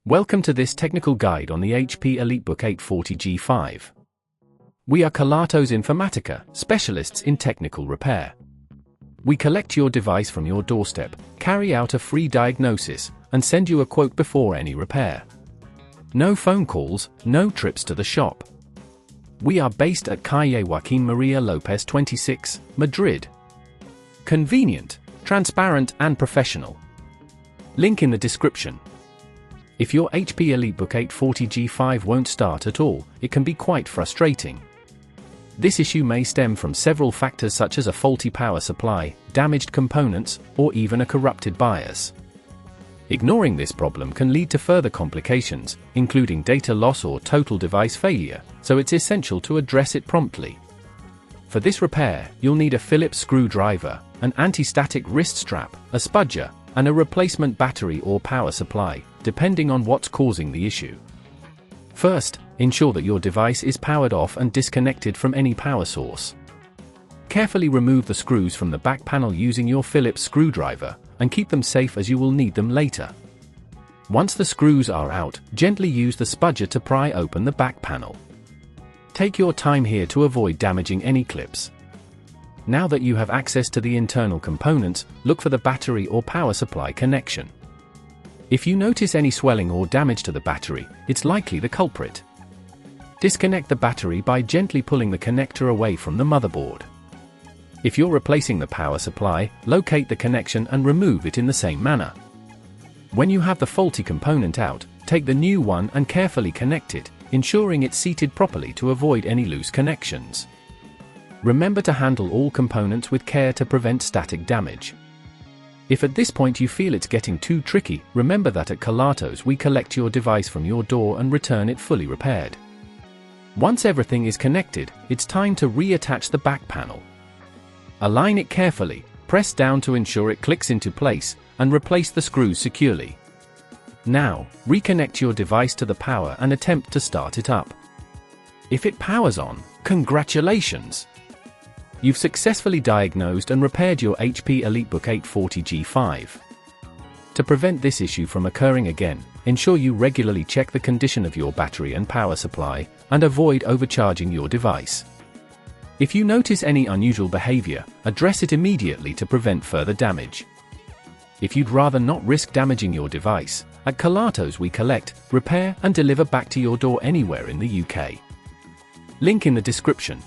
Welcome to this technical guide on the HP EliteBook 840G5. We are Kelatos Informatica, specialists in technical repair. We collect your device from your doorstep, carry out a free diagnosis, and send you a quote before any repair. No phone calls, no trips to the shop. We are based at Calle Joaquín María López 26, Madrid. Convenient, transparent and professional. Link in the description. If your HP EliteBook 840G5 won't start at all, it can be quite frustrating. This issue may stem from several factors such as a faulty power supply, damaged components, or even a corrupted BIOS. Ignoring this problem can lead to further complications, including data loss or total device failure, so it's essential to address it promptly. For this repair, you'll need a Phillips screwdriver, an anti-static wrist strap, a spudger, and a replacement battery or power supply, depending on what's causing the issue. First, ensure that your device is powered off and disconnected from any power source. Carefully remove the screws from the back panel using your Phillips screwdriver, and keep them safe as you will need them later. Once the screws are out, gently use the spudger to pry open the back panel. Take your time here to avoid damaging any clips. Now that you have access to the internal components, look for the battery or power supply connection. If you notice any swelling or damage to the battery, it's likely the culprit. Disconnect the battery by gently pulling the connector away from the motherboard. If you're replacing the power supply, locate the connection and remove it in the same manner. When you have the faulty component out, take the new one and carefully connect it, ensuring it's seated properly to avoid any loose connections. Remember to handle all components with care to prevent static damage. If at this point you feel it's getting too tricky, remember that at Kelatos we collect your device from your door and return it fully repaired. Once everything is connected, it's time to reattach the back panel. Align it carefully, press down to ensure it clicks into place, and replace the screws securely. Now, reconnect your device to the power and attempt to start it up. If it powers on, congratulations! You've successfully diagnosed and repaired your HP EliteBook 840G5. To prevent this issue from occurring again, ensure you regularly check the condition of your battery and power supply, and avoid overcharging your device. If you notice any unusual behavior, address it immediately to prevent further damage. If you'd rather not risk damaging your device, at Kelatos we collect, repair and deliver back to your door anywhere in the UK. Link in the description.